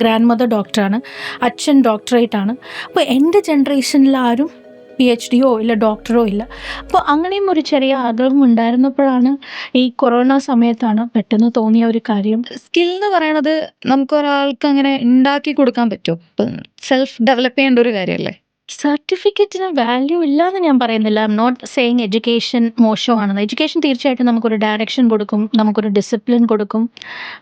Grand mother ഡോക്ടറാണ്, അച്ഛൻ ഡോക്ടറേറ്റാണ്. അപ്പോൾ എൻ്റെ ജനറേഷനിൽ ആരും PhD ഇല്ല, ഡോക്ടറോ ഇല്ല. അപ്പോൾ അങ്ങനെയും ഒരു ചെറിയ ആഗ്രഹം ഉണ്ടായിരുന്നപ്പോഴാണ് ഈ കൊറോണ സമയത്താണ് പെട്ടെന്ന് തോന്നിയ ഒരു കാര്യം. സ്കിൽ എന്ന് പറയണത് നമുക്ക് ഒരാൾക്ക് അങ്ങനെ ഉണ്ടാക്കി കൊടുക്കാൻ പറ്റുമോ? ഇപ്പം സെൽഫ് ഡെവലപ്പ് ചെയ്യേണ്ട ഒരു കാര്യമല്ലേ? സർട്ടിഫിക്കറ്റിന് വാല്യൂ ഇല്ലാന്ന് ഞാൻ പറയുന്നില്ല. I'm not saying education മോശമാണെന്ന്. എഡ്യൂക്കേഷൻ തീർച്ചയായിട്ടും നമുക്കൊരു ഡയറക്ഷൻ കൊടുക്കും, നമുക്കൊരു ഡിസിപ്ലിൻ കൊടുക്കും.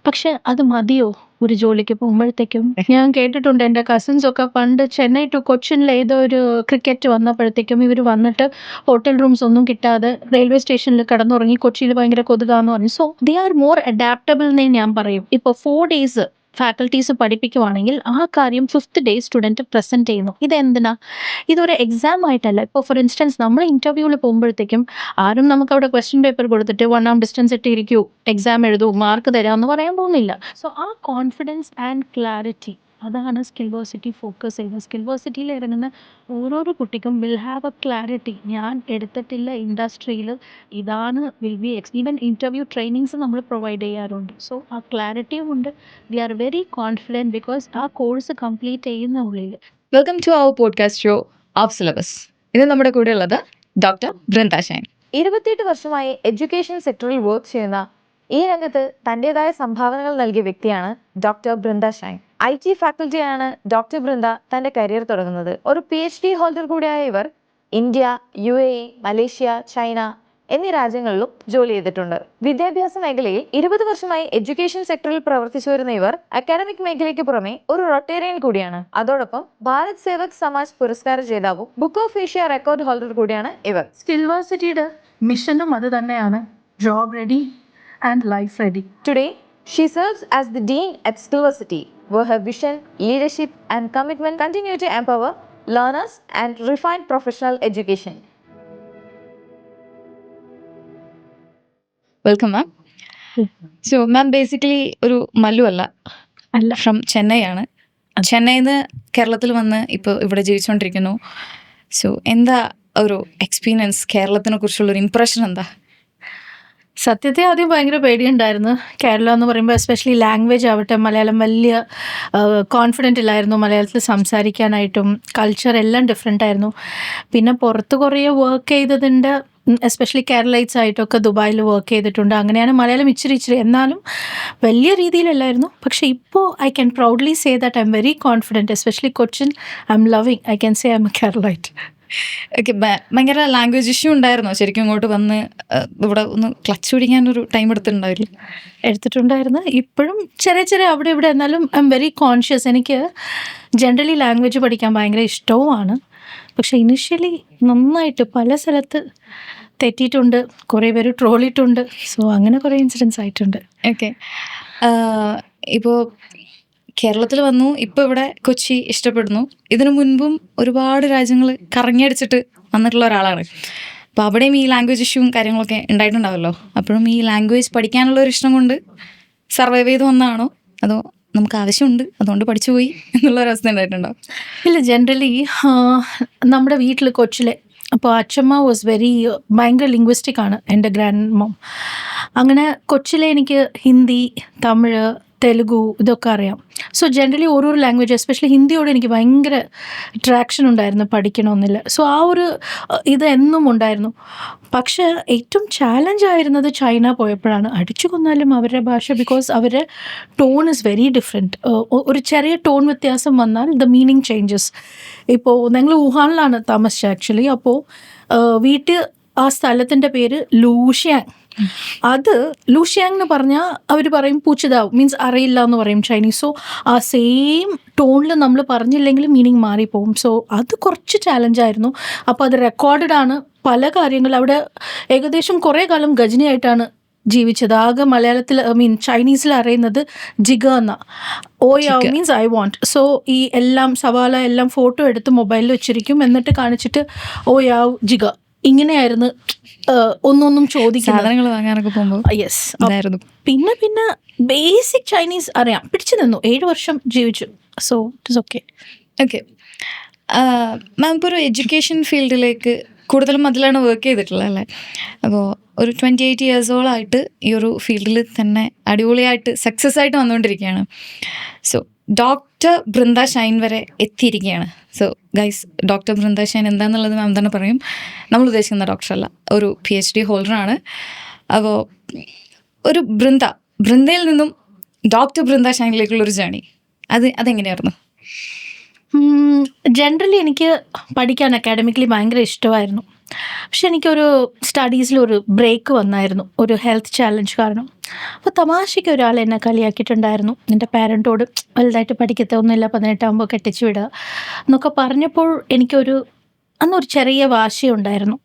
പക്ഷെ അത് മതിയോ ഒരു ജോലിക്ക് പോകുമ്പോഴത്തേക്കും? ഞാൻ കേട്ടിട്ടുണ്ട്, എൻ്റെ കസിൻസ് ഒക്കെ പണ്ട് ചെന്നൈ ടു കൊച്ചിനിൽ ഏതോ ഒരു ക്രിക്കറ്റ് വന്നപ്പോഴത്തേക്കും ഇവർ വന്നിട്ട് ഹോട്ടൽ റൂംസ് ഒന്നും കിട്ടാതെ റെയിൽവേ സ്റ്റേഷനിൽ കിടന്നുറങ്ങി. കൊച്ചിയിൽ ഭയങ്കര കൊതുകാന്ന് പറഞ്ഞു. So they are more adaptable എന്നേ ഞാൻ പറയും. ഇപ്പോൾ 4 days ഫാക്കൽറ്റീസ് പഠിപ്പിക്കുവാണെങ്കിൽ ആ കാര്യം 5th ഡേ സ്റ്റുഡൻറ്റ് പ്രസൻറ്റ് ചെയ്യുന്നു. ഇതെന്തിനാ? ഇതൊരു എക്സാം ആയിട്ടല്ല. ഇപ്പോൾ ഫോർ ഇൻസ്റ്റൻസ് നമ്മൾ ഇൻ്റർവ്യൂവിൽ പോകുമ്പോഴത്തേക്കും ആരും നമുക്ക് അവിടെ ക്വസ്റ്റ്യൻ പേപ്പർ കൊടുത്തിട്ട് 1 hour ഡിസ്റ്റൻസ് ഇട്ട് ഇരിക്കൂ, എക്സാം എഴുതൂ, മാർക്ക് തരാമെന്ന് പറയാൻ പോകുന്നില്ല. സോ ആ കോൺഫിഡൻസ് ആൻഡ് ക്ലാരിറ്റി, അതാണ് സ്കിൽവേഴ്സിറ്റി ഫോക്കസ് ചെയ്യുന്നത്. സ്കിൽവേഴ്സിറ്റിയിൽ ഇറങ്ങുന്ന ഓരോരോ കുട്ടിക്കും വിൽ ഹാവ് എ ക്ലാരിറ്റി. ഞാൻ എടുത്തിട്ടില്ല ഇൻഡസ്ട്രിയിൽ, ഇതാണ് will be even interview trainings നമ്മൾ പ്രൊവൈഡ് ചെയ്യാറുണ്ട്. സോ ആ ക്ലാരിറ്റിയും ഉണ്ട്. We are very confident because ആ കോഴ്സ് കംപ്ലീറ്റ് ചെയ്യുന്ന ഉള്ളിൽ. Welcome to our podcast show of syllabus. ഇത് നമ്മുടെ കൂടെ ഉള്ളത് ഡോക്ടർ ബൃന്ദ ഷൈൻ. 28 വർഷമായി എഡ്യൂക്കേഷൻ സെക്ടറിൽ വർക്ക് ചെയ്യുന്ന ഈ രംഗത്ത് തൻ്റെതായ സംഭാവനകൾ നൽകിയ വ്യക്തിയാണ് ഡോക്ടർ ബൃന്ദ ഷൈൻ. IT ഫാക്കൽറ്റിയാണ് ഡോക്ടർ ബൃന്ദ തൻ്റെ കരിയർ തുടങ്ങുന്നത്. ഒരു PhD ഹോൾഡർ കൂടിയായ ഇവർ ഇന്ത്യ, UAE, മലേഷ്യ, ചൈന എന്നീ രാജ്യങ്ങളിലും ജോലി ചെയ്തിട്ടുണ്ട്. വിദ്യാഭ്യാസ മേഖലയിൽ 20 വർഷമായി എഡ്യൂക്കേഷൻ സെക്ടറിൽ പ്രവർത്തിച്ചു വരുന്ന ഇവർ അക്കാഡമിക് മേഖലയ്ക്ക് പുറമെ ഒരു റൊട്ടേറിയൻ കൂടിയാണ്. അതോടൊപ്പം ഭാരത് സേവക് സമാജ് പുരസ്കാര ജേതാവും book of Asia record holder കൂടിയാണ് ഇവർ. സ്കിൽവേഴ്സിറ്റിയുടെ മിഷനും അത് തന്നെയാണ്, job ready and life ready. Today, she serves as the Dean at Skillversity, where her vision, leadership, and commitment continue to empower learners and refine professional education. Welcome ma'am. So ma'am basically ഒരു മല്ലു അല്ല, അല്ല, from Chennai ആണ്. ചെന്നൈയിൽ നിന്ന് കേരളത്തിൽ വന്ന് ഇപ്പോൾ ഇവിടെ ജീവിച്ചുകൊണ്ടിരിക്കുന്നു. സോ എന്താ ഒരു എക്സ്പീരിയൻസ്, കേരളത്തിനെ കുറിച്ചുള്ളൊരു ഇംപ്രഷൻ എന്താ? സത്യത്തെ ആദ്യം ഭയങ്കര പേടിയുണ്ടായിരുന്നു. കേരളം എന്ന് പറയുമ്പോൾ എസ്പെഷ്യലി ലാംഗ്വേജ് ആവട്ടെ, മലയാളം വലിയ കോൺഫിഡൻ്റ് ഇല്ലായിരുന്നു മലയാളത്തിൽ സംസാരിക്കാനായിട്ടും. കൾച്ചർ എല്ലാം ഡിഫറെൻ്റ് ആയിരുന്നു. പിന്നെ പുറത്ത് കുറേ വർക്ക് ചെയ്തതിൻ്റെ, എസ്പെഷ്യലി കേരളൈറ്റ്സ് ആയിട്ടൊക്കെ ദുബായിൽ വർക്ക് ചെയ്തിട്ടുണ്ട്. അങ്ങനെയാണ് മലയാളം ഇച്ചിരി എന്നാലും വലിയ രീതിയിലല്ലായിരുന്നു. പക്ഷേ ഇപ്പോൾ I can proudly say that I am very confident. Especially Cochin I M loving. I can say I M A Keralite. Okay, ഭയങ്കര ലാംഗ്വേജ് ഇഷ്യൂ ഉണ്ടായിരുന്നോ ശരിക്കും ഇങ്ങോട്ട് വന്ന് ഇവിടെ ഒന്ന് ക്ലച്ച് പിടിക്കാനൊരു ടൈം എടുത്തിട്ടുണ്ടായിരുന്നു. ഇപ്പോഴും ചെറിയ അവിടെ ഇവിടെ, എന്നാലും ഐ എം വെരി കോൺഷ്യസ്. എനിക്ക് ജനറലി ലാംഗ്വേജ് പഠിക്കാൻ ഭയങ്കര ഇഷ്ടവുമാണ്. പക്ഷേ ഇനിഷ്യലി നന്നായിട്ട് പല സ്ഥലത്ത് തെറ്റിയിട്ടുണ്ട്, കുറേ പേര് ട്രോളിയിട്ടുണ്ട്. സോ അങ്ങനെ കുറേ ഇൻസിഡൻസ് ആയിട്ടുണ്ട്. ഓക്കെ, ഇപ്പോൾ കേരളത്തിൽ വന്നു, ഇപ്പോൾ ഇവിടെ കൊച്ചി ഇഷ്ടപ്പെടുന്നു. ഇതിനു മുൻപും ഒരുപാട് രാജ്യങ്ങൾ കറങ്ങിയടിച്ചിട്ട് വന്നിട്ടുള്ള ഒരാളാണ്. അപ്പോൾ അവിടെയും ഈ ലാംഗ്വേജ് ഇഷ്യൂവും കാര്യങ്ങളൊക്കെ ഉണ്ടായിട്ടുണ്ടാവല്ലോ. അപ്പോഴും ഈ ലാംഗ്വേജ് പഠിക്കാനുള്ള ഒരു ഇഷ്ടം കൊണ്ട് സർവൈവ് ചെയ്ത് വന്നതാണോ, അതോ നമുക്ക് ആവശ്യമുണ്ട് അതുകൊണ്ട് പഠിച്ചു പോയി എന്നുള്ളൊരവസ്ഥ ഉണ്ടായിട്ടുണ്ടോ? ഇല്ല, ജനറലി നമ്മുടെ വീട്ടിൽ കൊച്ചിലെ, അപ്പോൾ അച്ഛമ്മ വാസ് ഭയങ്കര ലിംഗ്വിസ്റ്റിക് ആണ്, എൻ്റെ ഗ്രാൻഡ് മോം. അങ്ങനെ കൊച്ചിലെ എനിക്ക് ഹിന്ദി, തമിഴ്, തെലുഗു ഇതൊക്കെ അറിയാം. സോ ജനറലി ഓരോ ലാംഗ്വേജ്, എസ്പെഷ്യലി ഹിന്ദിയോട് എനിക്ക് ഭയങ്കര അട്രാക്ഷൻ ഉണ്ടായിരുന്നു, പഠിക്കണമെന്നില്ല. സോ ആ ഒരു ഇത് എന്നും ഉണ്ടായിരുന്നു. പക്ഷേ ഏറ്റവും ചാലഞ്ച് ആയിരുന്നത് ചൈന പോയപ്പോഴാണ്. അടിച്ചു കൊന്നാലും അവരുടെ ഭാഷ, ബിക്കോസ് അവരുടെ ടോൺ ഇസ് വെരി ഡിഫറെൻറ്റ്. ഒരു ചെറിയ ടോൺ വ്യത്യാസം വന്നാൽ ദ മീനിങ് ചേഞ്ചസ്. ഇപ്പോൾ ഞങ്ങൾ വുഹാനിലാണ് താമസിച്ചത് ആക്ച്വലി. അപ്പോൾ വീട്ടിൽ ആ സ്ഥലത്തിൻ്റെ പേര് ലൂഷ്യാങ്. അത് ലൂഷ്യാങ് എന്ന് പറഞ്ഞാൽ അവർ പറയും പൂച്ചിതാവ്, മീൻസ് അറിയില്ല എന്ന് പറയും ചൈനീസ്. സോ ആ സെയിം ടോണിൽ നമ്മൾ പറഞ്ഞില്ലെങ്കിൽ മീനിങ് മാറിപ്പോവും. സോ അത് കുറച്ച് ചാലഞ്ചായിരുന്നു. അപ്പോൾ അത് റെക്കോർഡഡ് ആണ്. പല കാര്യങ്ങൾ അവിടെ ഏകദേശം കുറേ കാലം ഗജനിയായിട്ടാണ് ജീവിച്ചത്. ആകെ മലയാളത്തിൽ ചൈനീസിൽ അറിയുന്നത് ജിഗ എന്ന ഓയാവ് മീൻസ് ഐ വാണ്ട്. സോ ഈ എല്ലാം സവാള എല്ലാം ഫോട്ടോ എടുത്ത് മൊബൈലിൽ വെച്ചിരിക്കും, എന്നിട്ട് കാണിച്ചിട്ട് ഓയാവ് ജിഗ, ഇങ്ങനെയായിരുന്നു ഒന്നൊന്നും ചോദിക്കുന്നത് വാങ്ങാനൊക്കെ പോകുമ്പോൾ. യെസ്. പിന്നെ ബേസിക് ചൈനീസ് അറിയാം, പിടിച്ചു നിന്നു. 7 വർഷം ജീവിച്ചു. So it is okay. Okay ma'am, ഇപ്പോൾ ഒരു എഡ്യൂക്കേഷൻ ഫീൽഡിലേക്ക് കൂടുതലും അതിലാണ് വർക്ക് ചെയ്തിട്ടുള്ളത് അല്ലേ? അപ്പോൾ ഒരു 28 ഇയേഴ്സോളായിട്ട് ഈ ഒരു ഫീൽഡിൽ തന്നെ അടിപൊളിയായിട്ട് സക്സസ് ആയിട്ട് വന്നുകൊണ്ടിരിക്കുകയാണ്. സോ ഡോക്ടർ ബൃന്ദ ഷൈൻ വരെ എത്തിയിരിക്കുകയാണ്. So guys, doctor Brinda Shine എന്താണെന്നുള്ളത് മാം തന്നെ പറയും. നമ്മൾ ഉദ്ദേശിക്കുന്ന ഡോക്ടറല്ല, ഒരു PhD ഹോൾഡറാണ്. അപ്പോൾ ഒരു ബൃന്ദയിൽ നിന്നും ഡോക്ടർ ബൃന്ദ ഷൈനിലേക്കുള്ളൊരു ജേണി അതെങ്ങനെയായിരുന്നു? ജനറലി എനിക്ക് പഠിക്കാൻ അക്കാഡമിക്കലി ഭയങ്കര ഇഷ്ടമായിരുന്നു. പക്ഷെ എനിക്കൊരു സ്റ്റഡീസിലൊരു ബ്രേക്ക് വന്നായിരുന്നു, ഒരു ഹെൽത്ത് ചാലഞ്ച് കാരണം. അപ്പോൾ തമാശയ്ക്ക് ഒരാൾ എന്നെ കളിയാക്കിയിട്ടുണ്ടായിരുന്നു, നിൻ്റെ പാരൻറ്റോട് വലുതായിട്ട് പഠിക്കത്തൊന്നുമില്ല, 18 ആകുമ്പോൾ കെട്ടിച്ചു വിടുക എന്നൊക്കെ പറഞ്ഞപ്പോൾ അന്നൊരു ചെറിയ വാശിയുണ്ടായിരുന്നു.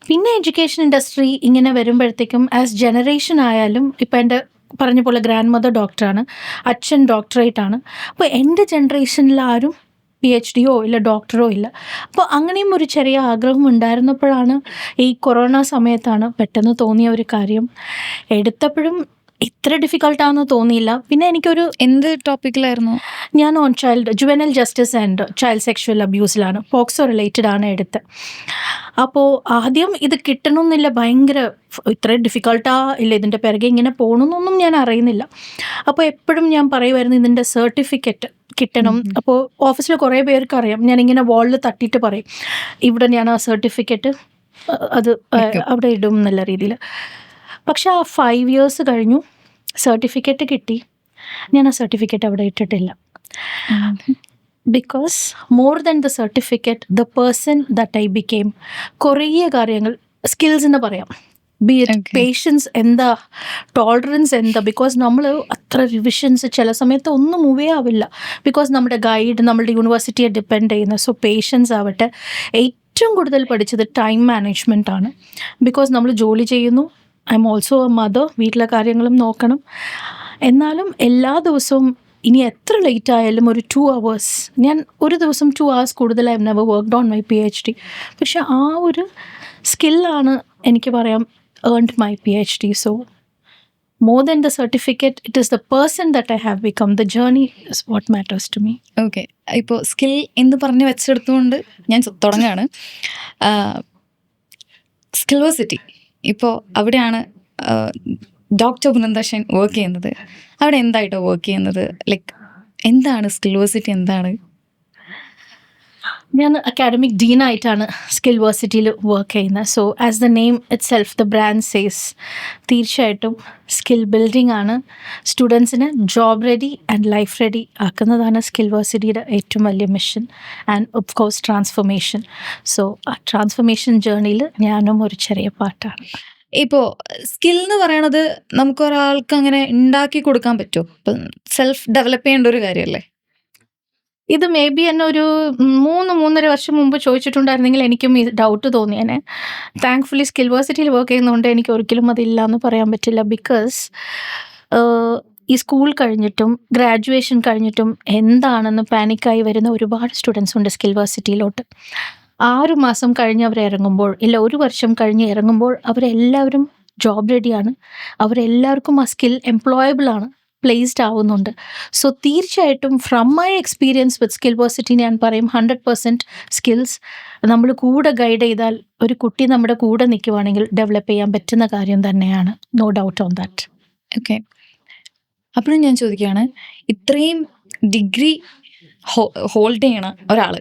പിന്നെ എഡ്യൂക്കേഷൻ ഇൻഡസ്ട്രി ഇങ്ങനെ വരുമ്പോഴത്തേക്കും ആസ് ജനറേഷൻ ആയാലും, ഇപ്പം എൻ്റെ പറഞ്ഞ പോലെ ഗ്രാൻഡ് മദർ ഡോക്ടറാണ്, അച്ഛൻ ഡോക്ടറേറ്റാണ്. അപ്പോൾ എൻ്റെ ജനറേഷനിൽ ആരും PhDയോ ഇല്ല ഡോക്ടറോ ഇല്ല. അപ്പോൾ അങ്ങനെയും ഒരു ചെറിയ ആഗ്രഹം ഉണ്ടായിരുന്നപ്പോഴാണ്, ഈ കൊറോണ സമയത്താണ് പെട്ടെന്ന് തോന്നിയ ഒരു കാര്യം. എടുത്തപ്പോഴും ഇത്ര ഡിഫിക്കൾട്ടാണെന്ന് തോന്നിയില്ല. പിന്നെ എനിക്കൊരു എന്ത് ടോപ്പിക്കിലായിരുന്നു? ഞാൻ on juvenal justice and child sexual അബ്യൂസിലാണ്, പോക്സോ റിലേറ്റഡ് ആണ് എടുത്തത്. അപ്പോൾ ആദ്യം ഇത് കിട്ടണമെന്നില്ല, ഭയങ്കര ഇത്ര ഡിഫിക്കൾട്ടാ ഇല്ല, ഇതിൻ്റെ പിറകെ ഇങ്ങനെ പോകണമെന്നൊന്നും ഞാൻ അറിയുന്നില്ല. അപ്പോൾ എപ്പോഴും ഞാൻ പറയുമായിരുന്നു ഇതിൻ്റെ സർട്ടിഫിക്കറ്റ് കിട്ടണം. അപ്പോൾ ഓഫീസിൽ കുറേ പേർക്ക് അറിയാം, ഞാനിങ്ങനെ വാളിൽ തട്ടിയിട്ട് പറയും, ഇവിടെ ഞാൻ ആ സർട്ടിഫിക്കറ്റ് അത് അവിടെ ഇടും എന്നുള്ള രീതിയിൽ. പക്ഷെ ആ 5 years കഴിഞ്ഞു, സർട്ടിഫിക്കറ്റ് കിട്ടി. ഞാൻ ആ സർട്ടിഫിക്കറ്റ് അവിടെ ഇട്ടിട്ടില്ല. Because more than the certificate, the person that I became, കുറേ കാര്യങ്ങൾ, സ്കിൽസ് എന്ന് പറയാം, ബി ഇറ്റ് പേഷ്യൻസ് എന്താ, ടോളറൻസ് എന്താ. ബിക്കോസ് നമ്മൾ അത്ര റിവിഷൻസ് ചില സമയത്ത് ഒന്നും മൂവേ ആവില്ല, ബിക്കോസ് നമ്മുടെ ഗൈഡ് നമ്മളുടെ യൂണിവേഴ്സിറ്റിയെ ഡിപ്പെൻഡ് ചെയ്യുന്നത്. സോ പേഷ്യൻസ് ആവട്ടെ, ഏറ്റവും കൂടുതൽ പഠിച്ചത് ടൈം മാനേജ്മെൻ്റ് ആണ്. ബിക്കോസ് നമ്മൾ ജോലി ചെയ്യുന്നു, I am also A mother, വീട്ടിലെ കാര്യങ്ങളും നോക്കണം. എന്നാലും എല്ലാ ദിവസവും ഇനി എത്ര ലേറ്റ് ആയാലും ഒരു 2 hours, ഞാൻ ഒരു ദിവസം 2 hours കൂടുതൽ I have never worked on my PhD. പക്ഷെ ആ ഒരു സ്കില്ലാണ് എനിക്ക് പറയാം earned my PhD. So more than the certificate, it is the person that I have become. The journey is what matters to me. Okay, ഇപ്പോൾ skill എന്ന് പറഞ്ഞ് വെച്ചെടുത്തുകൊണ്ട് ഞാൻ തുടങ്ങുകയാണ്. സ്കിൽവേഴ്സിറ്റി, ഇപ്പോൾ അവിടെയാണ് ഡോക്ടർ ബൃന്ദ ഷൈൻ വർക്ക് ചെയ്യുന്നത്. അവിടെ എന്തായിട്ടോ വർക്ക് ചെയ്യുന്നത്? ലൈക്ക് എന്താണ് സ്കിൽവേഴ്സിറ്റി, എന്താണ്? ഞാൻ അക്കാഡമിക് ഡീനായിട്ടാണ് സ്കിൽവേഴ്സിറ്റിയിൽ വർക്ക് ചെയ്യുന്നത്. So as the name itself, the brand says, തീർച്ചയായിട്ടും സ്കിൽ ബിൽഡിംഗ് ആണ്. സ്റ്റുഡൻസിനെ job ready and life ready ആക്കുന്നതാണ് സ്കിൽവേഴ്സിറ്റിയുടെ ഏറ്റവും വലിയ mission. And of course transformation. So ആ ട്രാൻസ്ഫോർമേഷൻ ജേർണിയിൽ ഞാനും ഒരു ചെറിയ പാർട്ടാണ്. ഇപ്പോൾ സ്കിൽ എന്ന് പറയണത് നമുക്കൊരാൾക്ക് അങ്ങനെ ഉണ്ടാക്കി കൊടുക്കാൻ പറ്റുമോ? ഇപ്പം സെൽഫ് ഡെവലപ്പ് ചെയ്യേണ്ട ഒരു കാര്യമല്ലേ? ഇത് മേ ബി എന്നെ ഒരു 3-3.5 വർഷം മുമ്പ് ചോദിച്ചിട്ടുണ്ടായിരുന്നെങ്കിൽ എനിക്കും ഈ ഡൗട്ട് തോന്നിയേനെ. താങ്ക്ഫുള്ളി സ്കിൽവേഴ്സിറ്റിയിൽ വർക്ക് ചെയ്യുന്നതുകൊണ്ട് എനിക്ക് ഒരിക്കലും അതില്ല എന്ന് പറയാൻ പറ്റില്ല. ബിക്കോസ് ഈ സ്കൂൾ കഴിഞ്ഞിട്ടും ഗ്രാജുവേഷൻ കഴിഞ്ഞിട്ടും എന്താണെന്ന് പാനിക്കായി വരുന്ന ഒരുപാട് സ്റ്റുഡൻസ് ഉണ്ട് സ്കിൽവേഴ്സിറ്റിയിലോട്ട്. 6 മാസം കഴിഞ്ഞ് അവർ ഇറങ്ങുമ്പോൾ, ഇല്ല 1 വർഷം കഴിഞ്ഞ് ഇറങ്ങുമ്പോൾ അവരെല്ലാവരും ജോബ് റെഡിയാണ്, അവരെല്ലാവർക്കും ആ സ്കിൽ എംപ്ലോയബിൾ ആണ്, പ്ലേസ്ഡ് ആവുന്നുണ്ട്. സോ തീർച്ചയായിട്ടും ഫ്രം മൈ എക്സ്പീരിയൻസ് വിത്ത് സ്കിൽവേഴ്സിറ്റി ഞാൻ പറയും 100% സ്കിൽസ് നമ്മൾ കൂടെ ഗൈഡ് ചെയ്താൽ, ഒരു കുട്ടി നമ്മുടെ കൂടെ നിൽക്കുവാണെങ്കിൽ ഡെവലപ്പ് ചെയ്യാൻ പറ്റുന്ന കാര്യം തന്നെയാണ്. No doubt on that. Okay, അപ്പോഴും ഞാൻ ചോദിക്കുകയാണ്, ഇത്രയും ഡിഗ്രി ഹോൾഡ് ചെയ്യണ ഒരാൾ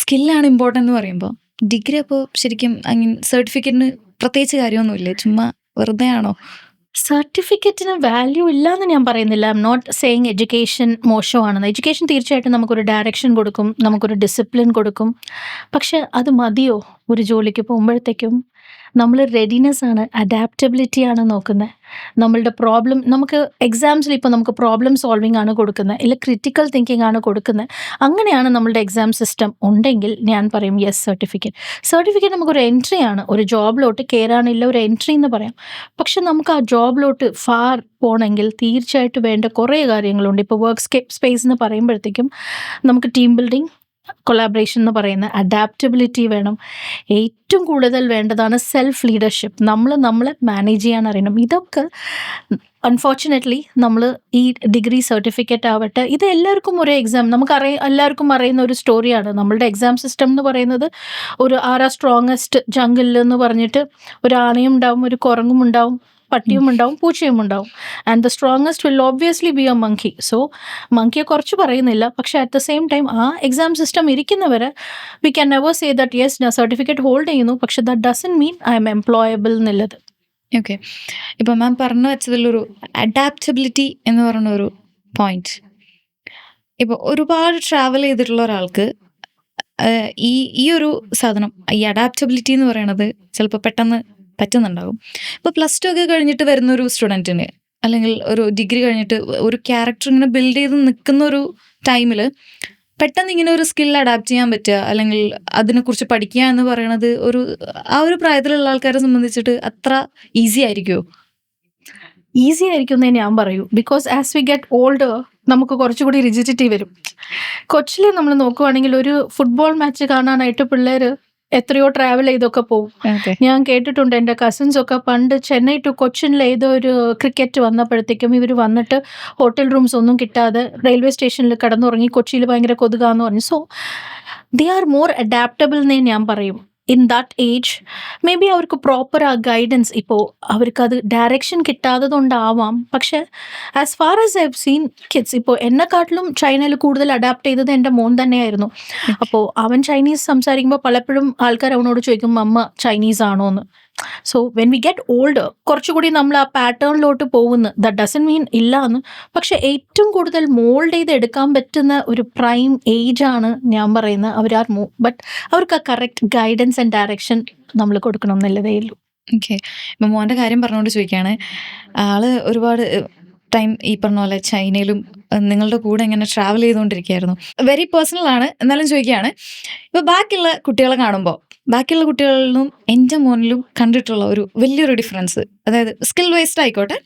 സ്കില്ലാണ് ഇമ്പോർട്ടൻ്റ് എന്ന് പറയുമ്പോൾ, ഡിഗ്രി അപ്പോൾ ശരിക്കും അങ്ങനെ സർട്ടിഫിക്കറ്റിന് പ്രത്യേകിച്ച് കാര്യമൊന്നുമില്ലേ? ചുമ്മാ വെറുതെ ആണോ? സർട്ടിഫിക്കറ്റിന് വാല്യൂ ഇല്ല എന്ന് ഞാൻ പറയുന്നില്ല. I'm not saying education മോശമാണെന്ന്. എഡ്യൂക്കേഷൻ തീർച്ചയായിട്ടും നമുക്കൊരു ഡയറക്ഷൻ കൊടുക്കും, നമുക്കൊരു ഡിസിപ്ലിൻ കൊടുക്കും. പക്ഷെ അത് മതിയോ? ഒരു ജോലിക്ക് പോകുമ്പോഴത്തേക്കും നമ്മൾ റെഡിനെസ് ആണ്, അഡാപ്റ്റബിലിറ്റി ആണ് നോക്കുന്നത്. നമ്മളുടെ പ്രോബ്ലം, നമുക്ക് എക്സാംസിൽ ഇപ്പോൾ നമുക്ക് പ്രോബ്ലം സോൾവിങ് ആണ് കൊടുക്കുന്നത്, ഇല്ല ക്രിറ്റിക്കൽ തിങ്കിങ് ആണ് കൊടുക്കുന്നത്. അങ്ങനെയാണ് നമ്മളുടെ എക്സാം സിസ്റ്റം ഉണ്ടെങ്കിൽ ഞാൻ പറയും യെസ് സർട്ടിഫിക്കറ്റ് നമുക്കൊരു എൻട്രി ആണ്. ഒരു ജോബിലോട്ട് കയറാനില്ല ഒരു എൻട്രി എന്ന് പറയാം. പക്ഷെ നമുക്ക് ആ ജോബിലോട്ട് ഫാർ പോകണമെങ്കിൽ തീർച്ചയായിട്ടും വേണ്ട കുറേ കാര്യങ്ങളുണ്ട്. ഇപ്പോൾ വർക്ക് സ്പേസ് എന്ന് പറയുമ്പോഴത്തേക്കും നമുക്ക് ടീം ബിൽഡിംഗ്, കൊളാബറേഷൻ എന്ന് പറയുന്ന അഡാപ്റ്റബിലിറ്റി വേണം. ഏറ്റവും കൂടുതൽ വേണ്ടതാണ് സെൽഫ് ലീഡർഷിപ്പ്. നമ്മളെ മാനേജ് ചെയ്യാൻ അറിയണം. ഇതൊക്കെ അൺഫോർച്ചുനേറ്റ്ലി നമ്മൾ ഈ ഡിഗ്രി സർട്ടിഫിക്കറ്റ് ആവട്ടെ, ഇത് എല്ലാവർക്കും ഒരു എക്സാം, എല്ലാവർക്കും അറിയുന്ന ഒരു സ്റ്റോറിയാണ്. നമ്മളുടെ എക്സാം സിസ്റ്റം എന്ന് പറയുന്നത് ഒരു ആരാ സ്ട്രോങ്ങസ്റ്റ് ജംഗിളിൽ എന്ന് പറഞ്ഞിട്ട് ഒരു ആനയും ഉണ്ടാവും, ഒരു കുരങ്ങും ഉണ്ടാവും, പട്ടിയും ഉണ്ടാവും, പൂച്ചയും ഉണ്ടാവും. And the strongest will obviously be a monkey. So മങ്കിയെ കുറച്ച് പറയുന്നില്ല, പക്ഷെ അറ്റ് ദ സെയിം ടൈം ആ എക്സാം സിസ്റ്റം ഇരിക്കുന്നവരെ we can never say that yes ഞാൻ സർട്ടിഫിക്കറ്റ് ഹോൾഡ് ചെയ്യുന്നു, പക്ഷെ that doesn't mean I'm employable എന്നുള്ളത്. ഓക്കെ, ഇപ്പം മാം പറഞ്ഞു വെച്ചതിലൊരു അഡാപ്റ്റബിലിറ്റി എന്ന് പറയുന്ന ഒരു പോയിന്റ്. ഇപ്പോൾ ഒരുപാട് ട്രാവൽ ചെയ്തിട്ടുള്ള ഒരാൾക്ക് ഈ ഒരു സാധനം, ഈ അഡാപ്റ്റബിലിറ്റി എന്ന് പറയുന്നത് ചിലപ്പോൾ പെട്ടെന്ന് പറ്റുന്നുണ്ടാകും. ഇപ്പോൾ +2 ഒക്കെ കഴിഞ്ഞിട്ട് വരുന്ന ഒരു സ്റ്റുഡൻറ്റിന്, അല്ലെങ്കിൽ ഒരു ഡിഗ്രി കഴിഞ്ഞിട്ട് ഒരു ക്യാരക്ടർ ഇങ്ങനെ ബിൽഡ് ചെയ്ത് നിൽക്കുന്ന ഒരു ടൈമിൽ പെട്ടെന്ന് ഇങ്ങനെ ഒരു സ്കിൽ അഡാപ്റ്റ് ചെയ്യാൻ പറ്റുക, അല്ലെങ്കിൽ അതിനെക്കുറിച്ച് പഠിക്കുക എന്ന് പറയുന്നത് ആ ഒരു പ്രായത്തിലുള്ള ആൾക്കാരെ സംബന്ധിച്ചിട്ട് അത്ര ഈസി ആയിരിക്കുമോ? ഈസി ആയിരിക്കും എന്നേ ഞാൻ പറയൂ. Because as we get older നമുക്ക് കുറച്ചുകൂടി റിജിഡിറ്റി വരും. കൊച്ചിലെ നമ്മൾ നോക്കുവാണെങ്കിൽ ഒരു ഫുട്ബോൾ മാച്ച് കാണാനായിട്ട് പിള്ളേർ എത്രയോ ട്രാവൽ ചെയ്തൊക്കെ പോകും. ഓക്കെ, ഞാൻ കേട്ടിട്ടുണ്ട്, എൻ്റെ കസിൻസ് ഒക്കെ പണ്ട് ചെന്നൈ ടു കൊച്ചിനിൽ ഏതോ ഒരു ക്രിക്കറ്റ് വന്നപ്പോഴത്തേക്കും ഇവർ വന്നിട്ട് ഹോട്ടൽ റൂംസ് ഒന്നും കിട്ടാതെ റെയിൽവേ സ്റ്റേഷനിൽ കിടന്നുറങ്ങി. കൊച്ചിയിൽ ഭയങ്കര കൊതുകാന്ന് പറഞ്ഞു. So they are more adaptable എന്നേ ഞാൻ പറയും. In that age may be അവർക്ക് പ്രോപ്പർ ആ ഗൈഡൻസ്, ഇപ്പോൾ അവർക്കത് ഡയറക്ഷൻ കിട്ടാത്തതുകൊണ്ടാവാം. പക്ഷെ as far as I have seen kids, ഇപ്പോൾ എന്നെക്കാട്ടിലും ചൈനയിൽ കൂടുതൽ അഡാപ്റ്റ് ചെയ്തത് എൻ്റെ മോൻ തന്നെയായിരുന്നു. അപ്പോൾ അവൻ ചൈനീസ് സംസാരിക്കുമ്പോൾ പലപ്പോഴും ആൾക്കാർ അവനോട് ചോദിക്കും അമ്മ ചൈനീസ് ആണോ എന്ന്. So when we get older കുറച്ചുകൂടി നമ്മൾ ആ പാറ്റേണിലോട്ട് പോകുന്നു. ദാറ്റ് ഡസൻ മീൻ ഇല്ല എന്ന്, പക്ഷെ ഏറ്റവും കൂടുതൽ മോൾഡ് ചെയ്ത് എടുക്കാൻ പറ്റുന്ന ഒരു പ്രൈം ഏജ് ആണ് ഞാൻ പറയുന്നത്. അവർ ബട്ട് അവർക്ക് ആ കറക്റ്റ് ഗൈഡൻസ് ആൻഡ് ഡയറക്ഷൻ നമ്മൾ കൊടുക്കണം എന്നുള്ളതേ ഉള്ളൂ. ഓക്കെ. ഇപ്പം മോൻ്റെ കാര്യം പറഞ്ഞുകൊണ്ട് ചോദിക്കുകയാണ്. ആള് ഒരുപാട് ടൈം ഈ പറഞ്ഞ പോലെ ചൈനയിലും നിങ്ങളുടെ കൂടെ ഇങ്ങനെ ട്രാവൽ ചെയ്തുകൊണ്ടിരിക്കുകയായിരുന്നു. വെരി പേഴ്സണൽ ആണ്, എന്നാലും ചോദിക്കുകയാണ്. ഇപ്പോൾ ബാക്കിയുള്ള കുട്ടികളെ കാണുമ്പോൾ ബാക്കിയുള്ള കുട്ടികളിൽ നിന്നും എൻ്റെ മോനിലും കണ്ടിട്ടുള്ള ഒരു വലിയൊരു ഡിഫറൻസ്, അതായത് സ്കിൽ വൈസ്ഡ് ആയിക്കോട്ടെ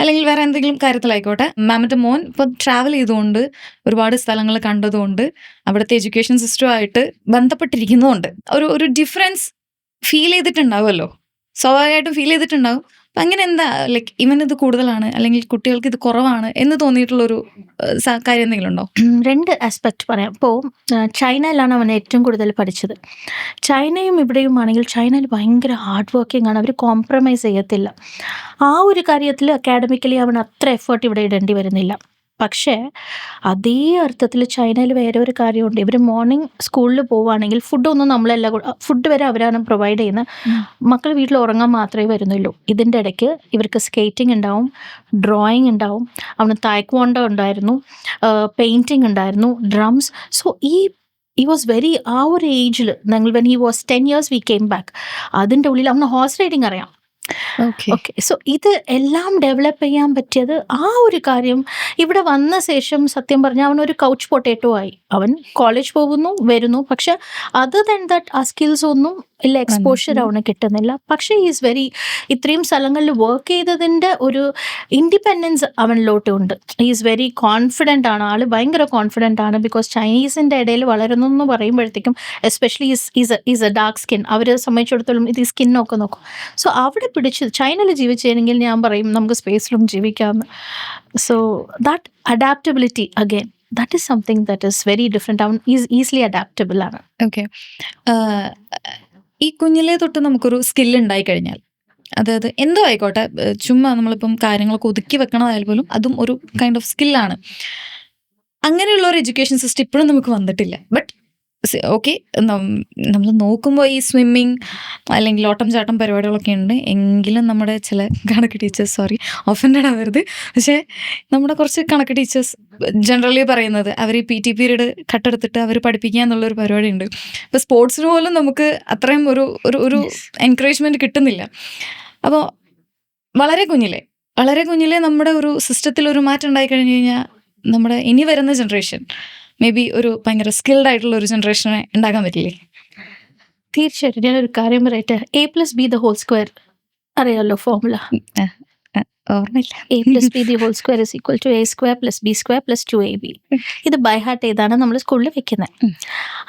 അല്ലെങ്കിൽ വേറെ എന്തെങ്കിലും കാര്യത്തിലായിക്കോട്ടെ, മാമിൻ്റെ മോൻ ഇപ്പോൾ ട്രാവൽ ചെയ്തുകൊണ്ട് ഒരുപാട് സ്ഥലങ്ങൾ കണ്ടതുകൊണ്ട് അവിടുത്തെ എഡ്യൂക്കേഷൻ സിസ്റ്റമായിട്ട് ബന്ധപ്പെട്ടിരിക്കുന്നതുകൊണ്ട് ഒരു ഡിഫറൻസ് ഫീൽ ചെയ്തിട്ടുണ്ടാവുമല്ലോ, സ്വാഭാവികമായിട്ടും ഫീൽ ചെയ്തിട്ടുണ്ടാവും. അപ്പം അങ്ങനെ എന്താ ലൈക്ക് ഇവനിത് കൂടുതലാണ് അല്ലെങ്കിൽ കുട്ടികൾക്ക് ഇത് കുറവാണ് എന്ന് തോന്നിയിട്ടുള്ളൊരു കാര്യം എന്തെങ്കിലും ഉണ്ടോ? രണ്ട് ആസ്പെക്ട് പറയാം. ഇപ്പോൾ ചൈനയിലാണ് അവൻ ഏറ്റവും കൂടുതൽ പഠിച്ചത്. ചൈനയും ഇവിടെയും ആണെങ്കിൽ ചൈനയിൽ ഭയങ്കര ഹാർഡ് വർക്കിംഗ് ആണ്, അവർ കോംപ്രമൈസ് ചെയ്യത്തില്ല. ആ ഒരു കാര്യത്തിൽ അക്കാഡമിക്കലി അവൻ അത്ര എഫേർട്ട് ഇവിടെ ഇടേണ്ടി വരുന്നില്ല. പക്ഷേ അതേ അർത്ഥത്തിൽ ചൈനയിൽ വേറെ ഒരു കാര്യമുണ്ട്. ഇവർ മോർണിംഗ് സ്കൂളിൽ പോവുകയാണെങ്കിൽ ഫുഡൊന്നും നമ്മളല്ല, ഫുഡ് വരെ അവരാണ് പ്രൊവൈഡ് ചെയ്യുന്നത്. മക്കൾ വീട്ടിൽ ഉറങ്ങാൻ മാത്രമേ വരുന്നുള്ളൂ. ഇതിൻ്റെ ഇടയ്ക്ക് ഇവർക്ക് സ്കേറ്റിംഗ് ഉണ്ടാവും, ഡ്രോയിങ് ഉണ്ടാവും, അവന് തായ്ക്വോണ്ടോ ഉണ്ടായിരുന്നു, പെയിൻറ്റിങ് ഉണ്ടായിരുന്നു, ഡ്രംസ്. സോ ഈ വാസ് വെരി, ആ ഒരു ഏജിൽ ഞങ്ങൾ when he was 10 years we came back. അതിൻ്റെ ഉള്ളിൽ അവന് ഹോഴ്സ് റൈഡിങ് അറിയാം. ഓക്കെ, സോ ഇത് എല്ലാം ഡെവലപ്പ് ചെയ്യാൻ പറ്റിയത് ആ ഒരു കാര്യം ഇവിടെ വന്ന ശേഷം. സത്യം പറഞ്ഞാൽ അവനൊരു കൗച്ച് പൊട്ടേറ്റോ ആയി. അവൻ കോളേജ് പോകുന്നു വരുന്നു, പക്ഷെ അതർ ദാൻ ദാറ്റ് ആ സ്കിൽസ് ഒന്നും ഇല്ല, എക്സ്പോഷർ അവന് കിട്ടുന്നില്ല. പക്ഷേ ഈസ് വെരി, ഇത്രയും സ്ഥലങ്ങളിൽ വർക്ക് ചെയ്തതിൻ്റെ ഒരു ഇൻഡിപെൻഡൻസ് അവനിലോട്ട് ഉണ്ട്. ഈസ് വെരി കോൺഫിഡൻ്റ് ആണ്, ആൾ ഭയങ്കര കോൺഫിഡൻ്റ് ആണ്. ബിക്കോസ് ചൈനീസിൻ്റെ ഇടയിൽ വളരുന്നു എന്ന് പറയുമ്പോഴത്തേക്കും especially is A dark skin, അവരെ സംബന്ധിച്ചിടത്തോളം ഇത് ഈ സ്കിന്നൊക്കെ നോക്കും. സോ അവിടെ പിടിച്ച് ചൈനയിൽ ജീവിച്ചിരുന്നെങ്കിൽ ഞാൻ പറയും നമുക്ക് സ്പേസിലും ജീവിക്കാമെന്ന്. So that adaptability again, that is something that is very different. അവൻ ഈസിലി അഡാപ്റ്റബിൾ ആണ്. ഓക്കെ, ഈ കുഞ്ഞിലേ തൊട്ട് നമുക്കൊരു സ്കില്ല് ഉണ്ടായി കഴിഞ്ഞാൽ, അതായത് എന്തോ ആയിക്കോട്ടെ, ചുമ്മാ നമ്മളിപ്പം കാര്യങ്ങളൊക്കെ ഒതുക്കി വെക്കണതായാലും പോലും അതും ഒരു കൈൻഡ് ഓഫ് സ്കില്ലാണ്. അങ്ങനെയുള്ള ഒരു എഡ്യൂക്കേഷൻ സിസ്റ്റം ഇപ്പോഴും നമുക്ക് വന്നിട്ടില്ല. ബട്ട് ഓക്കെ, നമ്മൾ നോക്കുമ്പോൾ ഈ സ്വിമ്മിങ് അല്ലെങ്കിൽ ഓട്ടം ചാട്ടം പരിപാടികളൊക്കെ ഉണ്ട്. എങ്കിലും നമ്മുടെ ചില കണക്ക് ടീച്ചേഴ്സ്, സോറി ഒഫൻഡഡ് ആവരുത്, പക്ഷേ നമ്മുടെ കുറച്ച് കണക്ക് ടീച്ചേഴ്സ് ജനറലി പറയുന്നത് അവർ ഈ PT പീരീഡ് കട്ടെടുത്തിട്ട് അവർ പഠിപ്പിക്കുക എന്നുള്ളൊരു പരിപാടി ഉണ്ട്. ഇപ്പോൾ സ്പോർട്സിന് പോലും നമുക്ക് അത്രയും ഒരു എൻകറേജ്മെൻറ്റ് കിട്ടുന്നില്ല. അപ്പോൾ വളരെ കുഞ്ഞിലെ നമ്മുടെ ഒരു സിസ്റ്റത്തിൽ ഒരു മാറ്റം ഉണ്ടായി കഴിഞ്ഞ് കഴിഞ്ഞാൽ നമ്മുടെ ഇനി വരുന്ന ജനറേഷൻ മേ ബി ഒരു ഭയങ്കര സ്കിൽഡ് ആയിട്ടുള്ള ഒരു ജനറേഷനെ ഉണ്ടാക്കാൻ പറ്റില്ലേ? തീർച്ചയായിട്ടും. ഞാനൊരു കാര്യം പറയട്ടെ, A+B² അറിയാമല്ലോ ഫോർമുല. ഓർമ്മയില്ല. A+B² = A² + B² + 2AB. ഇത് ബൈ ഹാർട്ട് ചെയ്താണ് നമ്മൾ സ്കൂളിൽ വെക്കുന്നത്.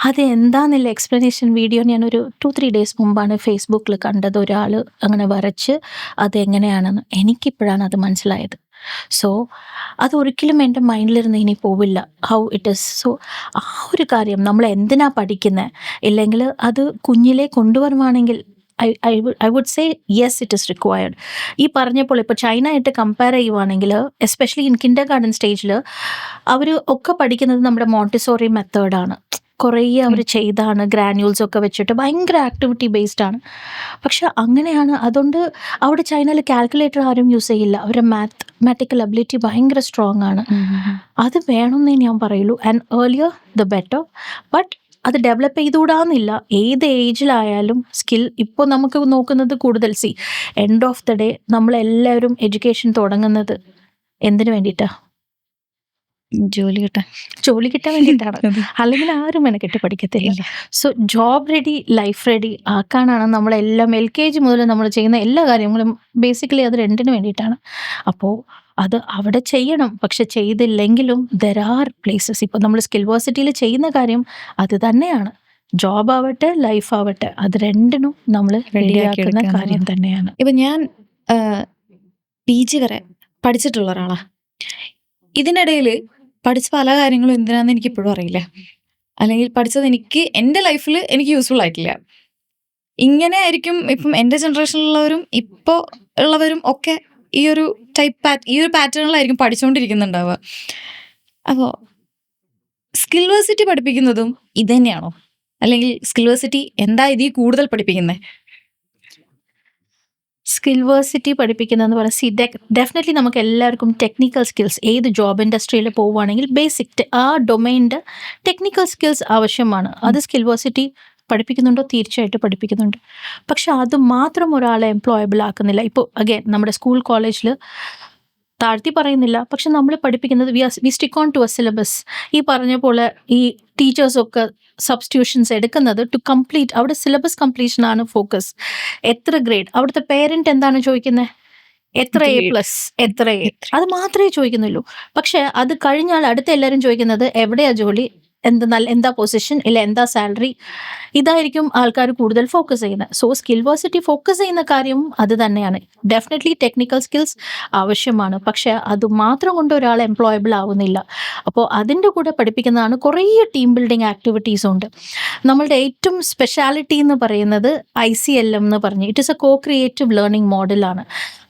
അത് എന്താണെന്നുള്ള എക്സ്പ്ലനേഷൻ വീഡിയോ ഞാനൊരു 2-3 days മുമ്പാണ് ഫേസ്ബുക്കിൽ കണ്ടത്. ഒരാൾ അങ്ങനെ വരച്ച് അതെങ്ങനെയാണെന്ന് എനിക്കിപ്പോഴാണ് അത് മനസ്സിലായത്. സോ അതൊരിക്കലും എൻ്റെ മൈൻഡിലിരുന്ന് ഇനി പോവില്ല, ഹൗ ഇറ്റ് ഈസ്. സോ ആ ഒരു കാര്യം നമ്മൾ എന്തിനാ പഠിക്കുന്നത്, ഇല്ലെങ്കിൽ അത് കുഞ്ഞിലേ കൊണ്ടുവരുവാണെങ്കിൽ I would say yes, it is required. ഈ പറഞ്ഞപ്പോൾ ഇപ്പോൾ ചൈന ആയിട്ട് കമ്പയർ ചെയ്യുവാണെങ്കിൽ എസ്പെഷ്യലി ഇൻ കിൻഡർ ഗാർഡൻ സ്റ്റേജിൽ അവർ ഒക്കെ പഠിക്കുന്നത് നമ്മുടെ മോണ്ടിസോറി മെത്തേഡാണ്. കുറേ അവർ ചെയ്താണ് ഗ്രാന്യൂൾസ് ഒക്കെ വെച്ചിട്ട് ഭയങ്കര ആക്ടിവിറ്റി ബേസ്ഡ് ആണ്. പക്ഷെ അങ്ങനെയാണ്. അതുകൊണ്ട് അവിടെ ചൈനയിൽ കാൽക്കുലേറ്റർ ആരും യൂസ് ചെയ്യില്ല. അവരുടെ മാത്തമാറ്റിക്കൽ അബിലിറ്റി ഭയങ്കര സ്ട്രോങ് ആണ്. അത് വേണമെന്നേ ഞാൻ പറയുള്ളൂ. And earlier the better. But അത് ഡെവലപ്പ് ചെയ്തുകൂടാന്നില്ല. ഏത് ഏജിലായാലും സ്കിൽ ഇപ്പോൾ നമുക്ക് നോക്കുന്നത് കൂടുതൽ എൻഡ് ഓഫ് ദ ഡേ നമ്മളെല്ലാവരും എഡ്യൂക്കേഷൻ തുടങ്ങുന്നത് എന്തിനു വേണ്ടിയിട്ടാണ്? ജോലി കിട്ടാൻ വേണ്ടിയിട്ടാണ്. അല്ലെങ്കിൽ ആരും മെനക്കെട്ട് പഠിക്കത്തില്ല. So job ready, life ready ആക്കാനാണ് നമ്മളെല്ലാം LKG മുതൽ നമ്മൾ ചെയ്യുന്ന എല്ലാ കാര്യങ്ങളും. ബേസിക്കലി അത് രണ്ടിന് വേണ്ടിയിട്ടാണ്. അപ്പോൾ അത് അവിടെ ചെയ്യണം. പക്ഷെ ചെയ്തില്ലെങ്കിലും ദെർ ആർ പ്ലേസസ്. ഇപ്പോൾ നമ്മൾ സ്കിൽ വേഴ്സിറ്റിയിൽ ചെയ്യുന്ന കാര്യം അത് തന്നെയാണ്. ജോബ് ആവട്ടെ, ലൈഫ് ആവട്ടെ, അത് രണ്ടിനും നമ്മൾ റെഡിയാക്കുന്ന കാര്യം തന്നെയാണ്. ഇപ്പൊ ഞാൻ PG വരെ പഠിച്ചിട്ടുള്ള ഒരാളാ. ഇതിനിടയിൽ പഠിച്ച പല കാര്യങ്ങളും എന്തിനാന്ന് എനിക്ക് ഇപ്പോഴും അറിയില്ല. അല്ലെങ്കിൽ പഠിച്ചത് എൻ്റെ ലൈഫിൽ എനിക്ക് യൂസ്ഫുൾ ആയിട്ടില്ല. ഇങ്ങനെ ആയിരിക്കും ഇപ്പം എൻ്റെ ജനറേഷനിലുള്ളവരും ഇപ്പോൾ ഉള്ളവരും ഒക്കെ ഈ ഒരു പാറ്റേണിലായിരിക്കും പഠിച്ചുകൊണ്ടിരിക്കുന്നുണ്ടാവുക. അപ്പോൾ സ്കിൽ വേഴ്സിറ്റി പഠിപ്പിക്കുന്നതും ഇത് തന്നെയാണോ? അല്ലെങ്കിൽ സ്കിൽ വേഴ്സിറ്റി എന്താ ഇതിൽ കൂടുതൽ പഠിപ്പിക്കുന്നത്? സ്കിൽ വേഴ്സിറ്റി പഠിപ്പിക്കുന്നതെന്ന് പറഞ്ഞാൽ ഡെഫിനറ്റ്ലി നമുക്ക് എല്ലാവർക്കും ടെക്നിക്കൽ സ്കിൽസ്, ഏത് ജോബ് ഇൻഡസ്ട്രിയിൽ പോവുകയാണെങ്കിൽ ബേസിക് ആ ഡൊമൈൻ്റെ ടെക്നിക്കൽ സ്കിൽസ് ആവശ്യമാണ്. അത് സ്കിൽ വേഴ്സിറ്റി പഠിപ്പിക്കുന്നുണ്ടോ? തീർച്ചയായിട്ടും പഠിപ്പിക്കുന്നുണ്ട്. പക്ഷെ അത് മാത്രം ഒരാളെ എംപ്ലോയബിൾ ആക്കുന്നില്ല. ഇപ്പോൾ അഗൈൻ നമ്മുടെ സ്കൂൾ കോളേജിൽ താഴ്ത്തി പറയുന്നില്ല, പക്ഷെ നമ്മൾ പഠിപ്പിക്കുന്നത് we stick on to a syllabus. ഈ പറഞ്ഞ പോലെ ഈ ടീച്ചേഴ്സൊക്കെ സബ്സ്റ്റിറ്റ്യൂഷൻസ് എടുക്കുന്നത് ടു കംപ്ലീറ്റ്, അവിടെ സിലബസ് കംപ്ലീഷനാണ് ഫോക്കസ്. എത്ര ഗ്രേഡ്, അവിടുത്തെ പേരൻറ്റ് എന്താണ് ചോദിക്കുന്നത്? എത്ര A+, എത്ര A, അത് മാത്രമേ ചോദിക്കുന്നുള്ളൂ. പക്ഷെ അത് കഴിഞ്ഞാൽ അടുത്ത എല്ലാവരും ചോദിക്കുന്നത് എവിടെയാ ജോലി, എന്താ പൊസിഷൻ, ഇല്ല എന്താ സാലറി. ഇതായിരിക്കും ആൾക്കാർ കൂടുതൽ ഫോക്കസ് ചെയ്യുന്നത്. സോ സ്കിൽ വേഴ്സിറ്റി ഫോക്കസ് ചെയ്യുന്ന കാര്യം അത് തന്നെയാണ്. ഡെഫിനറ്റ്ലി ടെക്നിക്കൽ സ്കിൽസ് ആവശ്യമാണ്, പക്ഷെ അത് മാത്രം കൊണ്ട് ഒരാൾ എംപ്ലോയബിൾ ആവുന്നില്ല. അപ്പോൾ അതിൻ്റെ കൂടെ പഠിപ്പിക്കുന്നതാണ് കുറേ ടീം ബിൽഡിംഗ് ആക്ടിവിറ്റീസ് ഉണ്ട്. നമ്മളുടെ ഏറ്റവും സ്പെഷ്യാലിറ്റി എന്ന് പറയുന്നത് ICLM എന്ന് പറഞ്ഞ് it is A co creative learning മോഡലാണ്.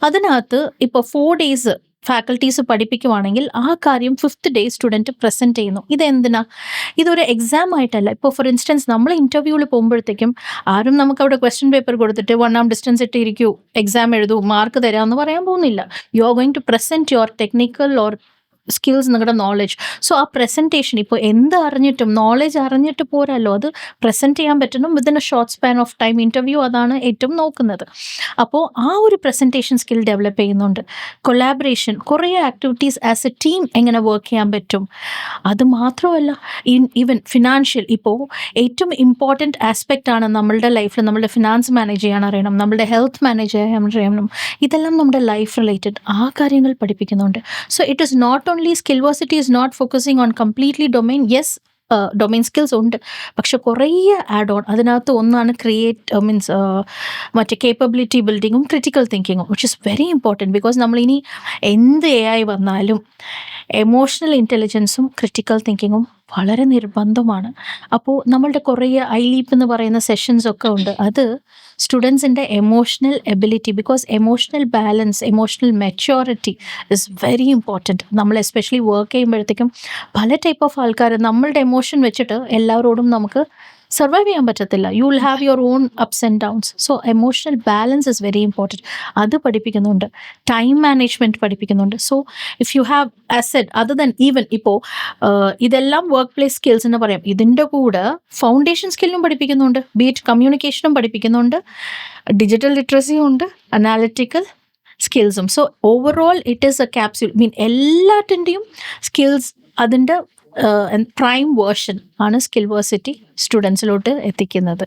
അതിനകത്ത് ഇപ്പോൾ 4 days ഫാക്കൽറ്റീസ് പഠിപ്പിക്കുവാണെങ്കിൽ ആ കാര്യം 5th day സ്റ്റുഡൻറ്റ് പ്രസൻറ്റ് ചെയ്യുന്നു. ഇതെന്തിനാ? ഇതൊരു എക്സാം ആയിട്ടല്ല. ഇപ്പോൾ ഫോർ ഇൻസ്റ്റൻസ് നമ്മൾ ഇൻ്റർവ്യൂവിൽ പോകുമ്പോഴത്തേക്കും ആരും നമുക്ക് അവിടെ ക്വസ്റ്റ്യൻ പേപ്പർ കൊടുത്തിട്ട് 1 hour ഡിസ്റ്റൻസ് ഇട്ട് ഇരിക്കൂ, എക്സാം എഴുതൂ, മാർക്ക് തരാമെന്ന് പറയാൻ പോകുന്നില്ല. You are going to present your technical or skills, നിങ്ങളുടെ നോളജ്. സോ ആ പ്രസൻറ്റേഷൻ ഇപ്പോൾ എന്ത് അറിഞ്ഞിട്ടും നോളജ് അറിഞ്ഞിട്ട് പോരല്ലോ, അത് പ്രസൻറ്റ് ചെയ്യാൻ പറ്റണം within A short span of time. Interview അതാണ് ഏറ്റവും നോക്കുന്നത്. അപ്പോൾ ആ ഒരു പ്രസൻറ്റേഷൻ സ്കിൽ ഡെവലപ്പ് ചെയ്യുന്നുണ്ട്. കൊളാബറേഷൻ, കുറേ ആക്ടിവിറ്റീസ് ആസ് എ ടീം എങ്ങനെ വർക്ക് ചെയ്യാൻ പറ്റും. അത് മാത്രമല്ല ഈവൻ ഫിനാൻഷ്യൽ, ഇപ്പോൾ ഏറ്റവും ഇമ്പോർട്ടൻറ്റ് ആസ്പെക്റ്റ് ആണ് നമ്മളുടെ ലൈഫിൽ. നമ്മളുടെ ഫിനാൻസ് മാനേജ് ചെയ്യാൻ അറിയണം, നമ്മളുടെ ഹെൽത്ത് മാനേജ് ചെയ്യാൻ അറിയണം. ഇതെല്ലാം നമ്മുടെ ലൈഫ് റിലേറ്റഡ് ആ കാര്യങ്ങൾ പഠിപ്പിക്കുന്നുണ്ട്. So it is not only skill varsity is not focusing on completely domain. Yes, domain skills ഉണ്ട്, പക്ഷെ കുറേ ആഡ് ഓൺ. അതിനകത്ത് ഒന്നാണ് മറ്റേ കേപ്പബിലിറ്റി ബിൽഡിങ്ങും ക്രിറ്റിക്കൽ തിങ്കിങ്ങും, which is very important. Because നമ്മളിനി എന്ത് AI വന്നാലും എമോഷണൽ ഇൻ്റലിജൻസും ക്രിറ്റിക്കൽ തിങ്കിങ്ങും വളരെ നിർബന്ധമാണ്. അപ്പോൾ നമ്മളുടെ കുറേ ILEAP എന്ന് പറയുന്ന സെഷൻസ് ഒക്കെ ഉണ്ട്. അത് സ്റ്റുഡൻസിൻ്റെ emotional ability, because emotional balance, emotional maturity is very important. നമ്മൾ എസ്പെഷ്യലി വർക്ക് ചെയ്യുമ്പോഴത്തേക്കും പല ടൈപ്പ് ഓഫ് ആൾക്കാർ, നമ്മളുടെ എമോഷൻ വെച്ചിട്ട് എല്ലാവരോടും നമുക്ക് സർവൈവ് ചെയ്യാൻ പറ്റത്തില്ല. You will have your own ups and downs. So emotional balance is very important. അത് പഠിപ്പിക്കുന്നുണ്ട്. ടൈം മാനേജ്മെൻറ്റ് പഠിപ്പിക്കുന്നുണ്ട്. So if you have asset other than even ഇപ്പോൾ ഇതെല്ലാം വർക്ക് പ്ലേസ് സ്കിൽസ് എന്ന് പറയാം. ഇതിൻ്റെ കൂടെ ഫൗണ്ടേഷൻ സ്കില്ലും പഠിപ്പിക്കുന്നുണ്ട്. ബീറ്റ് കമ്മ്യൂണിക്കേഷനും പഠിപ്പിക്കുന്നുണ്ട്, ഡിജിറ്റൽ ലിറ്ററസിയും ഉണ്ട്, അനാലിറ്റിക്കൽ സ്കിൽസും. So overall it is A capsule. എല്ലാറ്റിൻ്റെയും സ്കിൽസ് അതിൻ്റെ പ്രൈം വേർഷൻ ആണ് സ്കിൽ വേഴ്സിറ്റി സ്റ്റുഡൻസിലോട്ട് എത്തിക്കുന്നത്.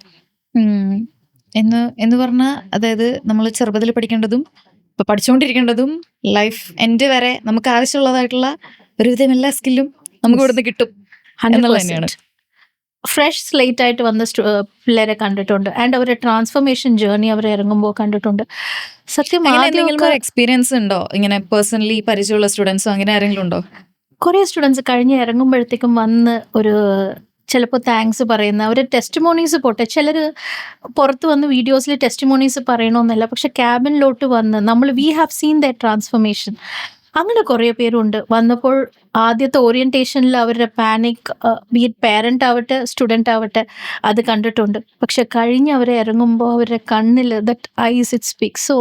എന്ന് പറഞ്ഞാൽ അതായത് നമ്മൾ ചെറുപ്പത്തിൽ പഠിക്കേണ്ടതും ഇപ്പൊ പഠിച്ചുകൊണ്ടിരിക്കേണ്ടതും ലൈഫ് എൻഡ് വരെ നമുക്ക് ആവശ്യമുള്ളതായിട്ടുള്ള ഒരുവിധം എല്ലാ സ്കില്ലും നമുക്ക് ഇവിടുന്ന് കിട്ടും എന്നുള്ളത് തന്നെയാണ്. ഫ്രഷ് സ്ലേറ്റ് ആയിട്ട് വന്ന പിള്ളേരെ കണ്ടിട്ടുണ്ട്. ആൻഡ് അവരുടെ ട്രാൻസ്ഫോർമേഷൻ ജേർണി അവർ ഇറങ്ങുമ്പോൾ കണ്ടിട്ടുണ്ട്. സത്യം എക്സ്പീരിയൻസ് ഉണ്ടോ ഇങ്ങനെ പേഴ്സണലി പരിചയമുള്ള സ്റ്റുഡൻസോ അങ്ങനെ ആരെങ്കിലും ഉണ്ടോ? കുറേ സ്റ്റുഡൻസ് കഴിഞ്ഞ് ഇറങ്ങുമ്പോഴത്തേക്കും വന്ന് ഒരു ചിലപ്പോൾ താങ്ക്സ് പറയുന്ന അവർ ടെസ്റ്റിമോണീസ് പോട്ടെ, ചിലർ പുറത്ത് വന്ന് വീഡിയോസിൽ ടെസ്റ്റിമോണീസ് പറയണമെന്നല്ല, പക്ഷെ ക്യാബിനിലോട്ട് വന്ന് we have seen the transformation. അങ്ങനെ കുറേ പേരുണ്ട് വന്നപ്പോൾ ആദ്യത്തെ ഓറിയൻറ്റേഷനിൽ അവരുടെ പാനിക്, ബീറ്റ് പേരൻ്റ് ആവട്ടെ സ്റ്റുഡൻ്റ് ആവട്ടെ, അത് കണ്ടിട്ടുണ്ട്. പക്ഷെ കഴിഞ്ഞ് അവർ ഇറങ്ങുമ്പോൾ അവരുടെ കണ്ണിൽ that eyes it speak. So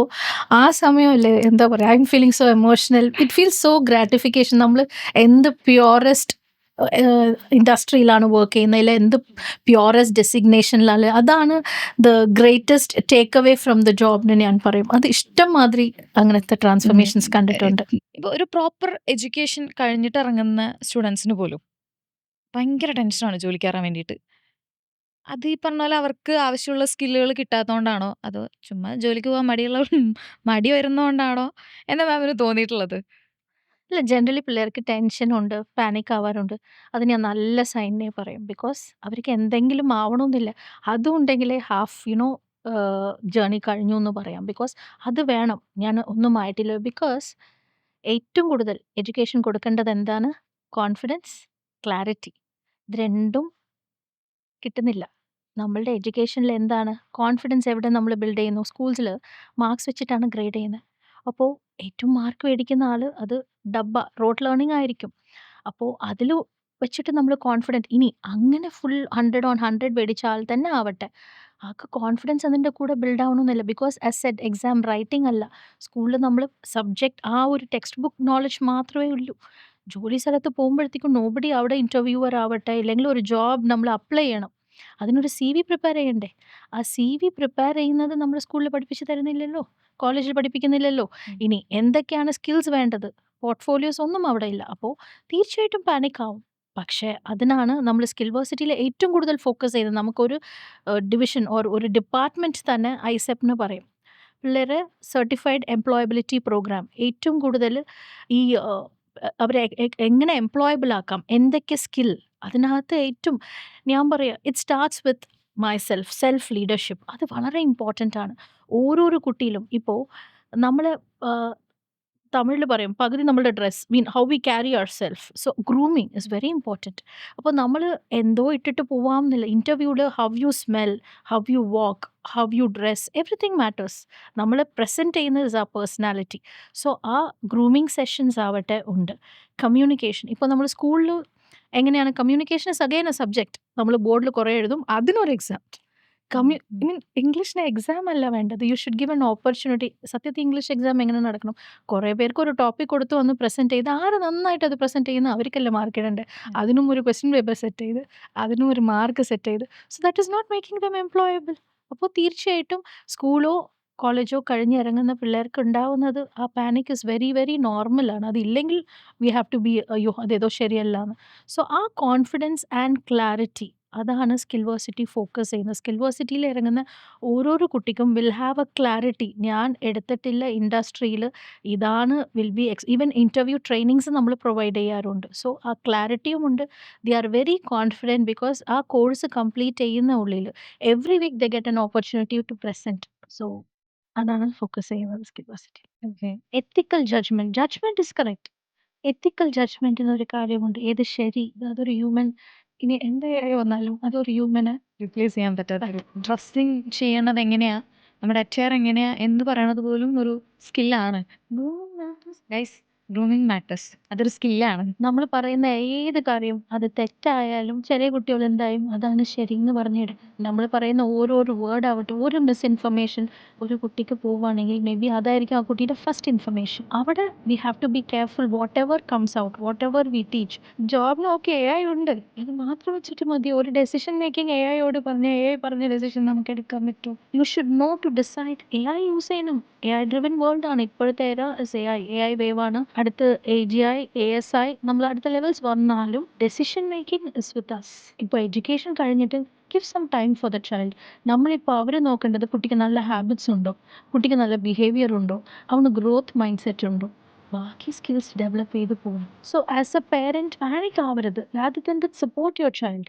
ആ സമയമല്ലേ എന്താ പറയുക, I'm feeling so emotional. It feels so gratification. നമ്മൾ എന്ത് പ്യുവറസ്റ്റ് ഇൻഡസ്ട്രിയിലാണ് വർക്ക് ചെയ്യുന്നത്, ഇല്ല എന്ത് പ്യുവറസ്റ്റ് ഡെസിഗ്നേഷനിലാണ്, അതാണ് the greatest take away from the ജോബിന് ഞാൻ പറയും. അത് ഇഷ്ടം മാതിരി അങ്ങനത്തെ ട്രാൻസ്ഫർമേഷൻസ് കണ്ടിട്ടുണ്ട്. ഇപ്പോൾ ഒരു പ്രോപ്പർ എഡ്യൂക്കേഷൻ കഴിഞ്ഞിട്ട് ഇറങ്ങുന്ന സ്റ്റുഡൻസിന് പോലും ഭയങ്കര ടെൻഷനാണ് ജോലിക്ക് കയറാൻ വേണ്ടിയിട്ട്. അത് ഈ പറഞ്ഞ പോലെ അവർക്ക് ആവശ്യമുള്ള സ്കില്ലുകൾ കിട്ടാത്തതുകൊണ്ടാണോ അതോ ചുമ്മാ ജോലിക്ക് പോകാൻ മടി വരുന്നതുകൊണ്ടാണോ എന്ന് മാമിന് തോന്നിയിട്ടുള്ളത്? ഇല്ല, ജനറലി പിള്ളേർക്ക് ടെൻഷനുണ്ട്, പാനിക് ആവാറുണ്ട്. അത് ഞാൻ നല്ല സൈനേ പറയും. ബിക്കോസ് അവർക്ക് എന്തെങ്കിലും ആവണമെന്നില്ല. അതും ഉണ്ടെങ്കിലേ ഹാഫ് ജേർണി കഴിഞ്ഞു എന്ന് പറയാം. ബിക്കോസ് അത് വേണം. ഞാൻ ഒന്നും ആയിട്ടില്ല. ബിക്കോസ് ഏറ്റവും കൂടുതൽ എഡ്യൂക്കേഷൻ കൊടുക്കേണ്ടത് എന്താണ്? Confidence, clarity. ഇത് രണ്ടും കിട്ടുന്നില്ല. നമ്മളുടെ എഡ്യൂക്കേഷനിൽ എന്താണ്? കോൺഫിഡൻസ് എവിടെ നമ്മൾ ബിൽഡ് ചെയ്യുന്നു? സ്കൂൾസിൽ മാർക്സ് വെച്ചിട്ടാണ് ഗ്രേഡ് ചെയ്യുന്നത്. അപ്പോൾ ഏറ്റവും മാർക്ക് മേടിക്കുന്ന ആൾ അത് റോട്ട് ലേണിംഗ് ആയിരിക്കും. അപ്പോൾ അതിൽ വെച്ചിട്ട് നമ്മൾ കോൺഫിഡൻറ്റ് ഇനി അങ്ങനെ ഫുൾ 100 ഓൺ 100 മേടിച്ച ആൾ തന്നെ ആവട്ടെ, ആൾക്ക് കോൺഫിഡൻസ് അതിൻ്റെ കൂടെ ബിൽഡ് ആവണമെന്നില്ല. Because as said exam writing അല്ല. സ്കൂളിൽ നമ്മൾ സബ്ജക്റ്റ് ആ ഒരു ടെക്സ്റ്റ് ബുക്ക് നോളജ് മാത്രമേ ഉള്ളൂ. ജോലി സ്ഥലത്ത് പോകുമ്പോഴത്തേക്കും നോബഡി അവിടെ ഇൻ്റർവ്യൂവർ ആവട്ടെ, ഇല്ലെങ്കിൽ ഒരു ജോബ് നമ്മൾ അപ്ലൈ ചെയ്യണം, അതിനൊരു CV പ്രിപ്പയർ ചെയ്യണ്ടേ? ആ CV പ്രിപ്പയർ ചെയ്യുന്നത് നമ്മൾ സ്കൂളിൽ പഠിപ്പിച്ച് തരുന്നില്ലല്ലോ, കോളേജിൽ പഠിപ്പിക്കുന്നില്ലല്ലോ. ഇനി എന്തൊക്കെയാണ് സ്കിൽസ് വേണ്ടത്? പോർട്ട്ഫോളിയോസ് ഒന്നും അവിടെ ഇല്ല. അപ്പോൾ തീർച്ചയായിട്ടും പാനിക് ആവും. പക്ഷേ അതിനാണ് നമ്മൾ സ്കിൽ വേഴ്സിറ്റിയിൽ ഏറ്റവും കൂടുതൽ ഫോക്കസ് ചെയ്യുന്നത്. നമുക്കൊരു ഡിവിഷൻ ഒരു ഡിപ്പാർട്ട്മെൻറ്റ് തന്നെ ഐസെപ്പ്ന്ന് പറയും. പിള്ളേരെ സർട്ടിഫൈഡ് എംപ്ലോയബിലിറ്റി പ്രോഗ്രാം ഏറ്റവും കൂടുതൽ ഈ അവരെ എങ്ങനെ എംപ്ലോയബിൾ ആക്കാം, എന്തൊക്കെ സ്കിൽ, അതിനകത്ത് ഏറ്റവും ഞാൻ പറയുക it starts with self leadership. അത് വളരെ ഇമ്പോർട്ടൻ്റ് ആണ് ഓരോരോ കുട്ടിയിലും. ഇപ്പോൾ നമ്മൾ തമിഴിൽ പറയും പകുതി നമ്മളുടെ dress how we carry our self. So grooming is very important. അപ്പോൾ നമ്മൾ എന്തോ ഇട്ടിട്ട് പോവാം എന്നില്ല. ഇൻ്റർവ്യൂവിൽ how you smell, how you walk, how you dress, everything matters. നമ്മൾ പ്രസൻറ്റ് ചെയ്യുന്നത് ഇസ് ആ പേഴ്സണാലിറ്റി. സോ ആ ഗ്രൂമിങ് സെഷൻസ് ആവട്ടെ ഉണ്ട്. കമ്മ്യൂണിക്കേഷൻ ഇപ്പോൾ നമ്മൾ സ്കൂളിൽ എങ്ങനെയാണ്, communication is again a subject. നമ്മൾ ബോർഡിൽ കുറേ എഴുതും, അതിനൊരു എക്സാം. ഇംഗ്ലീഷിന് എക്സാം അല്ല വേണ്ടത്. You should give an opportunity. സത്യത്തിൽ ഇംഗ്ലീഷ് എക്സാം എങ്ങനെ നടക്കണം? കുറേ പേർക്ക് ഒരു ടോപ്പിക് കൊടുത്ത് വന്ന് പ്രസൻറ്റ് ചെയ്ത് ആര് നന്നായിട്ട് അത് പ്രസൻറ്റ് ചെയ്യുന്ന അവർക്കല്ലേ മാർക്ക് ഇടണ്ടേ? അതിനും ഒരു ക്വസ്റ്റ്യൻ പേപ്പർ സെറ്റ് ചെയ്ത് അതിനും ഒരു മാർക്ക് സെറ്റ് ചെയ്ത്, so that is not making them employable. അപ്പോൾ തീർച്ചയായിട്ടും സ്കൂളോ കോളേജോ കഴിഞ്ഞിറങ്ങുന്ന പിള്ളേർക്ക് ഉണ്ടാവുന്നത് ആ പാനിക് ഇസ് വെരി വെരി നോർമലാണ്. അതില്ലെങ്കിൽ വി ഹാവ് ടു ബി അയ്യോ അതേതോ ശരിയല്ല എന്ന്. സോ ആ കോൺഫിഡൻസ് ആൻഡ് ക്ലാരിറ്റി, അതാണ് സ്കിൽ വേഴ്സിറ്റി ഫോക്കസ് ചെയ്യുന്നത്. സ്കിൽ വേഴ്സിറ്റിയിൽ ഇറങ്ങുന്ന ഓരോരോ കുട്ടിക്കും വിൽ ഹാവ് എ ക്ലാരിറ്റി. ഞാൻ എടുത്തിട്ടില്ല ഇൻഡസ്ട്രിയിൽ, ഇതാണ് will be even interview trainings നമ്മൾ പ്രൊവൈഡ് ചെയ്യാറുണ്ട്. സോ ആ ക്ലാരിറ്റിയും ഉണ്ട്. The are very confident because ആ കോഴ്സ് കംപ്ലീറ്റ് ചെയ്യുന്ന ഉള്ളിൽ every week they get an opportunity to present. So അതാണ് ഫോക്കസ് ചെയ്യുന്നത് Skill Varsity. Okay. Ethical judgement is correct. Ethical judgement എന്നൊരു കാര്യമുണ്ട്. ഏത് ശരി, അതൊരു ഹ്യൂമൻ, ഇനി എന്തായി വന്നാലും അതൊരു ഹ്യൂമന് റിപ്ലേസ് ചെയ്യാൻ പറ്റാത്ത ഡ്രസ്സിങ് ചെയ്യണത് എങ്ങനെയാ, നമ്മുടെ അറ്റയർ എങ്ങനെയാ എന്ന് പറയണത് പോലും ഒരു സ്കില്ലാണ്. ഗൈസ്, ഗ്രൂമിങ് മാറ്റേഴ്സ്, അതൊരു സ്കില്ലാണ്. നമ്മൾ പറയുന്ന ഏത് കാര്യം അത് തെറ്റായാലും ചെറിയ കുട്ടികൾ എന്തായും അതാണ് ശരി എന്ന് പറഞ്ഞിടും. നമ്മൾ പറയുന്ന ഓരോരോ വേർഡ് ആവട്ടെ, ഒരു മിസ്ഇൻഫർമേഷൻ ഒരു കുട്ടിക്ക് പോവുകയാണെങ്കിൽ മേ ബി അതായിരിക്കും ആ കുട്ടിയുടെ ഫസ്റ്റ് ഇൻഫർമേഷൻ. അവിടെ we have to be careful whatever comes out, whatever we teach. ജോബിന് ഓക്കെ AI ഉണ്ട്, ഇത് മാത്രം വെച്ചിട്ട് മതി. ഒരു ഡെസിഷൻ മേക്കിംഗ് AI പറഞ്ഞ പറഞ്ഞ ഡെസിഷൻ നമുക്ക് എടുക്കാൻ പറ്റും. You should know to decide. AI use ചെയ്യണം. AI ഡ്രിവൻ വേൾഡ് ആണ് ഇപ്പോഴത്തെ era. AI വേവ് ആണ്. അടുത്ത് AGI ASI നമ്മൾ അടുത്ത ലെവൽസ് വന്നാലും decision making is with us. ഇപ്പോൾ എഡ്യൂക്കേഷൻ കഴിഞ്ഞിട്ട് give some time for the child. നമ്മളിപ്പോൾ അവരെ നോക്കേണ്ടത് കുട്ടിക്ക് നല്ല ഹാബിറ്റ്സ് ഉണ്ടോ, കുട്ടിക്ക് നല്ല ബിഹേവിയർ ഉണ്ടോ, അവന് ഗ്രോത്ത് മൈൻഡ് സെറ്റ് ഉണ്ടോ, ബാക്കി സ്കിൽസ് ഡെവലപ്പ് ചെയ്ത് പോകും. So as a parent panic ആവരുത്. Rather than that support your child.